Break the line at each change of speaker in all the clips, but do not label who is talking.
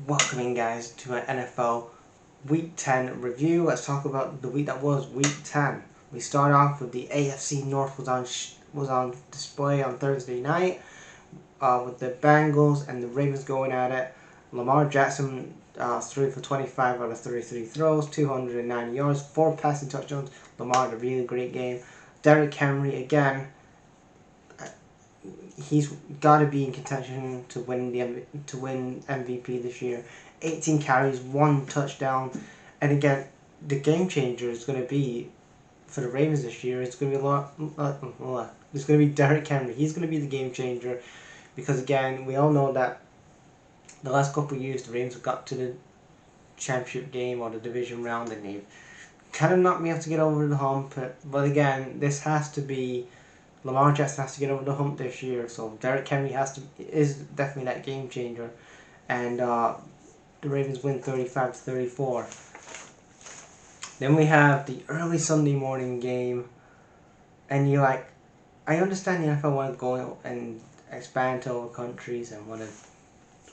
Welcome in, guys, to an NFL Week 10 review. Let's talk about the week that was Week 10. We start off with the AFC North was on display on Thursday night with the Bengals and the Ravens going at it. Lamar Jackson threw for 25 out of 33 throws, 290 yards, 4 passing touchdowns. Lamar had a really great game. Derrick Henry again. He's got to be in contention to win MVP this year. 18 carries, 1 touchdown, and again, the game changer is going to be for the Ravens this year. It's going to be it's going to be Derrick Henry. He's going to be the game changer because again, we all know that the last couple of years the Ravens have got to the championship game or the division round and they've kind of knocked me out to get over the hump. But again, this has to be. Lamar Jackson has to get over the hump this year, so Derrick Henry is definitely that game changer, and the Ravens win 35-34. Then we have the early Sunday morning game, and I understand the NFL want to go and expand to other countries and want to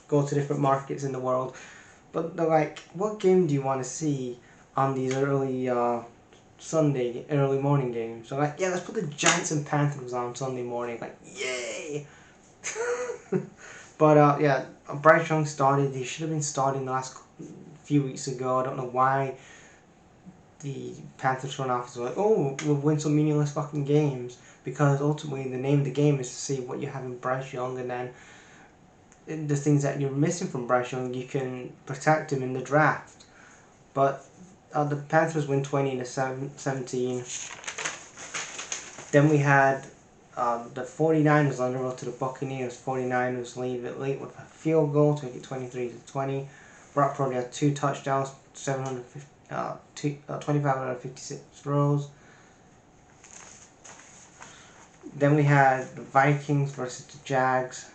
go to different markets in the world, but they're like, what game do you want to see on these early Sunday early morning game? So yeah, let's put the Giants and Panthers on Sunday morning. Yay! But yeah, Bryce Young started. He should have been starting the last few weeks ago. I don't know why the Panthers front office was like, oh, we'll win some meaningless fucking games, because ultimately the name of the game is to see what you have in Bryce Young, and then the things that you're missing from Bryce Young, you can protect him in the draft. But the Panthers win 20-17. Then we had the 49ers on the road to the Buccaneers. 49ers lead it late with a field goal to make it 23-20. Brock Purdy had 2 touchdowns, 25 out of 56 throws. Then we had the Vikings versus the Jags.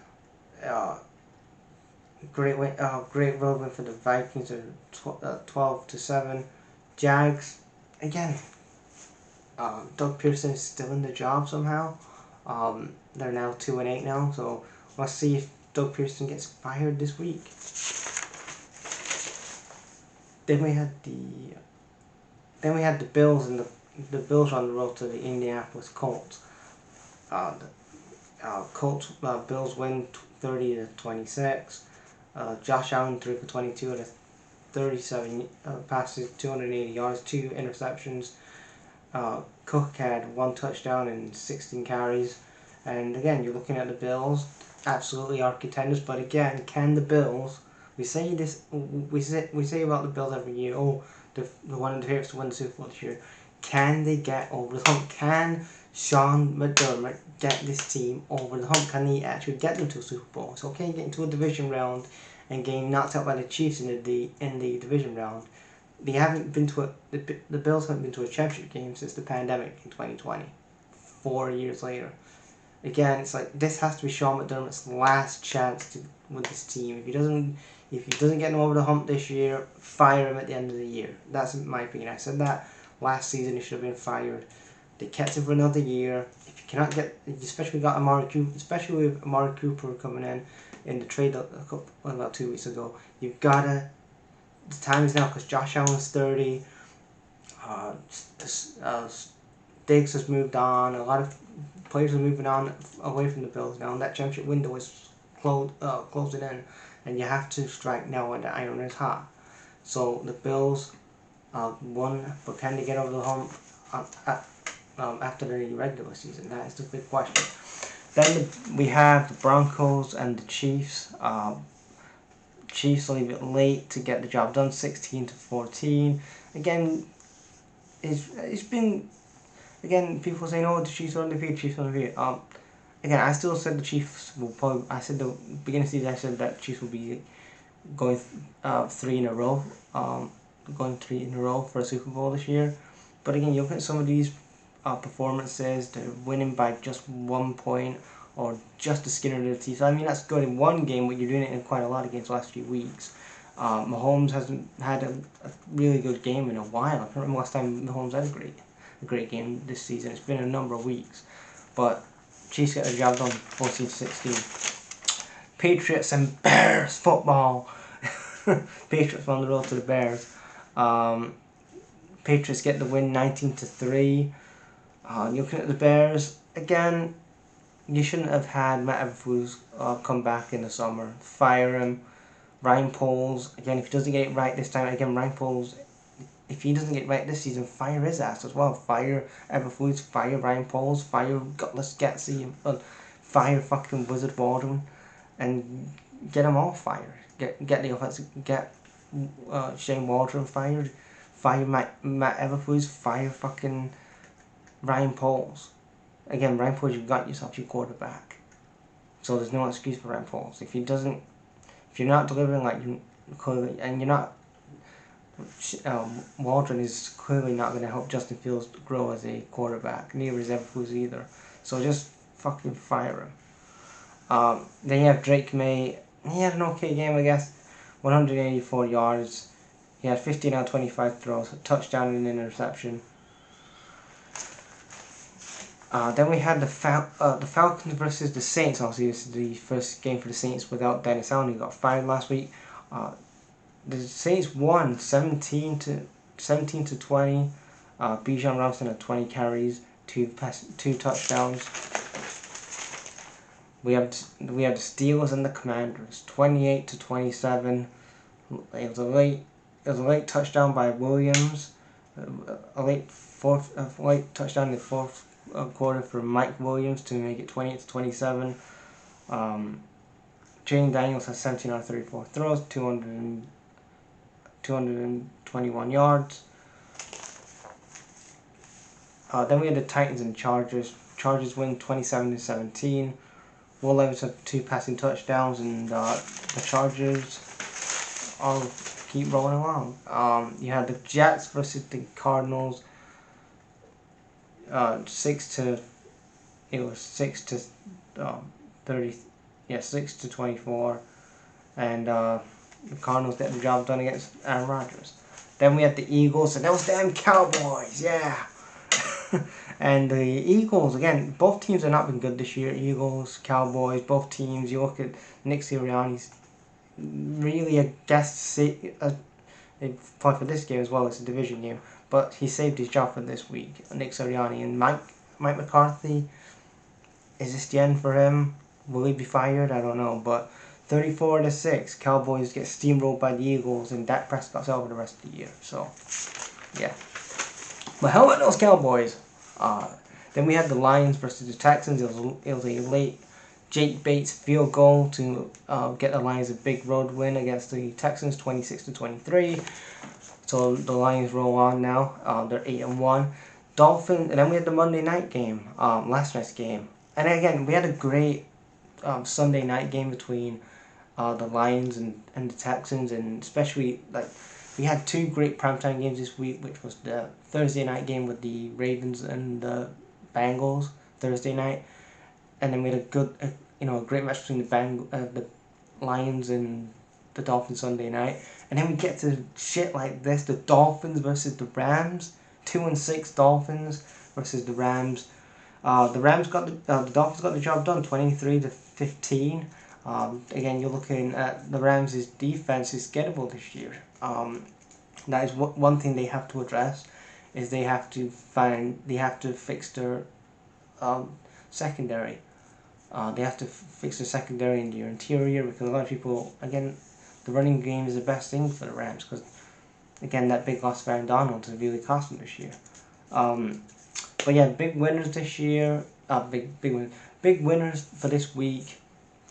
Great road win for the Vikings, 12-7. Jags, again, Doug Pearson is still in the job somehow. They're now 2-8 now, so let's see if Doug Pearson gets fired this week. Then we had the Bills, and the Bills on the road to the Indianapolis Colts. Bills win 30-26. Josh Allen threw for 22 out of 37 passes, 280 yards, 2 interceptions. Cook had 1 touchdown and 16 carries. And again, you're looking at the Bills, absolutely are contenders. But again, can the Bills? We say about the Bills every year. Oh, the one of the favorites to win the Super Bowl this year. Can they get over the hump? Can Sean McDermott get this team over the hump? Can he actually get them to a Super Bowl? It's okay getting to a division round and getting knocked out by the Chiefs in the division round. They haven't been to the Bills haven't been to a championship game since the pandemic in 2020. 4 years later. Again, it's like this has to be Sean McDermott's last chance with this team. If he doesn't get them over the hump this year, fire him at the end of the year. That's my opinion. I said that last season. He should have been fired. They kept him for another year. If you cannot get, especially with Amari Cooper coming in the trade about 2 weeks ago, you've gotta. The time is now, because Josh Allen's 30. Diggs has moved on. A lot of players are moving on away from the Bills now, and that championship window is closing in, and you have to strike now when the iron is hot. So the Bills won, but can they get over the hump after the regular season? That is the big question. Then we have the Broncos and the Chiefs. Chiefs leave it late to get the job done, 16-14. Again, it's been. Again, people saying, "Oh, the Chiefs are undefeated. Chiefs are undefeated." Again, I still said the Chiefs will probably. I said the beginning of the season. I said that Chiefs will be going 3 in a row. Going 3 in a row for a Super Bowl this year. But again, you look at some of these performances. They're winning by just 1 point or just the skin of their teeth. I mean, that's good in one game, but you're doing it in quite a lot of games the last few weeks. Mahomes hasn't had a really good game in a while. I can't remember last time Mahomes had a great game this season. It's been a number of weeks. But Chiefs get the job done, 14-16. Patriots and Bears football. Patriots on the road to the Bears. Patriots get the win 19-3. Looking at the Bears, again, you shouldn't have had Matt Eberflus come back in the summer. Fire him. Ryan Poles, again, if he doesn't get it right this time, again, Ryan Poles, if he doesn't get it right this season, fire his ass as well. Fire Eberflus, fire Ryan Poles, fire Gutless Getsy, fire fucking Wizard Waldron, and get them all fired. Get the offense, get Shane Waldron fired, fire Matt Eberflus, fire fucking Ryan Poles. Again, Ryan Poles, you've got yourself your quarterback. So there's no excuse for Ryan Poles. If you're not delivering like you clearly, and you're not, Waldron is clearly not going to help Justin Fields grow as a quarterback. Neither is Eberflus either. So just fucking fire him. Then you have Drake May. He had an okay game, I guess. 184 yards. He had 15 out of 25 throws, a touchdown and an interception. Then we had the Falcons versus the Saints. Obviously, this is the first game for the Saints without Dennis Allen. He got fired last week. The Saints won 17 to 20. Bijan Robinson had 20 carries, two touchdowns. We have the Steelers and the Commanders, 28 to 27. It was a late touchdown by Williams. A late touchdown in the fourth quarter for Mike Williams to make it 28 to 27. Jane Daniels has 17 out of 34 throws, 221 yards. Then we had the Titans and Chargers. Chargers win 27 to 17. Will Levis have 2 passing touchdowns, and the Chargers all keep rolling along. You had the Jets versus the Cardinals. 6 to 24, and the Cardinals get the job done against Aaron Rodgers. Then we had the Eagles, and those damn Cowboys, yeah. And the Eagles, again, both teams have not been good this year. Eagles, Cowboys, both teams. You look at Nick Sirianni's really, I guess, probably for this game as well. It's a division game, but he saved his job for this week. Nick Sirianni and Mike McCarthy. Is this the end for him? Will he be fired? I don't know. But 34 to 6, Cowboys get steamrolled by the Eagles, and Dak Prescott's out for the rest of the year. So, yeah. But how about those Cowboys? Then we had the Lions versus the Texans. It was a late Jake Bates field goal to get the Lions a big road win against the Texans, 26 to 23. So the Lions roll on now. They're 8-1. Dolphins, and then we had the Monday night game, last night's game. And again, we had a great Sunday night game between the Lions and the Texans, and especially we had 2 great primetime games this week, which was the Thursday night game with the Ravens and the Bengals Thursday night, and then we had a great match between the Lions and the Dolphins Sunday night, and then we get to shit like this: the Dolphins versus the Rams, 2-6 Dolphins versus the Rams. The Dolphins got the job done, 23 to 15. Again, you're looking at the Rams' defense is gettable this year. That is one thing they have to address, is they have to fix their secondary. They have to fix their secondary and their interior, because a lot of people, again, the running game is the best thing for the Rams, because again, that big loss of Aaron Donald has really cost them this year. But yeah, big winners this year. Big winners for this week.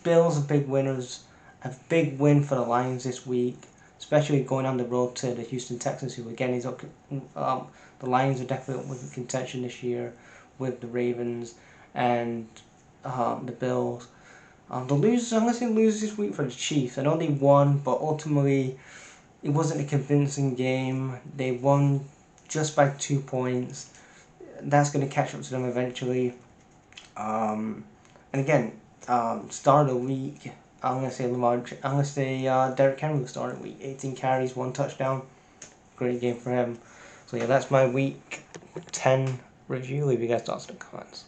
Bills are big winners. A big win for the Lions this week, especially going on the road to the Houston Texans, who again is up. The Lions are definitely up with contention this year with the Ravens and the Bills. The losers, I'm going to say losers this week for the Chiefs. I know they won, but ultimately it wasn't a convincing game. They won just by 2 points. That's going to catch up to them eventually. And again, start of the week, I'm going to say Derrick Henry will start of the week. 18 carries, 1 touchdown. Great game for him. So yeah, that's my week 10 review. Leave you guys thoughts in the comments.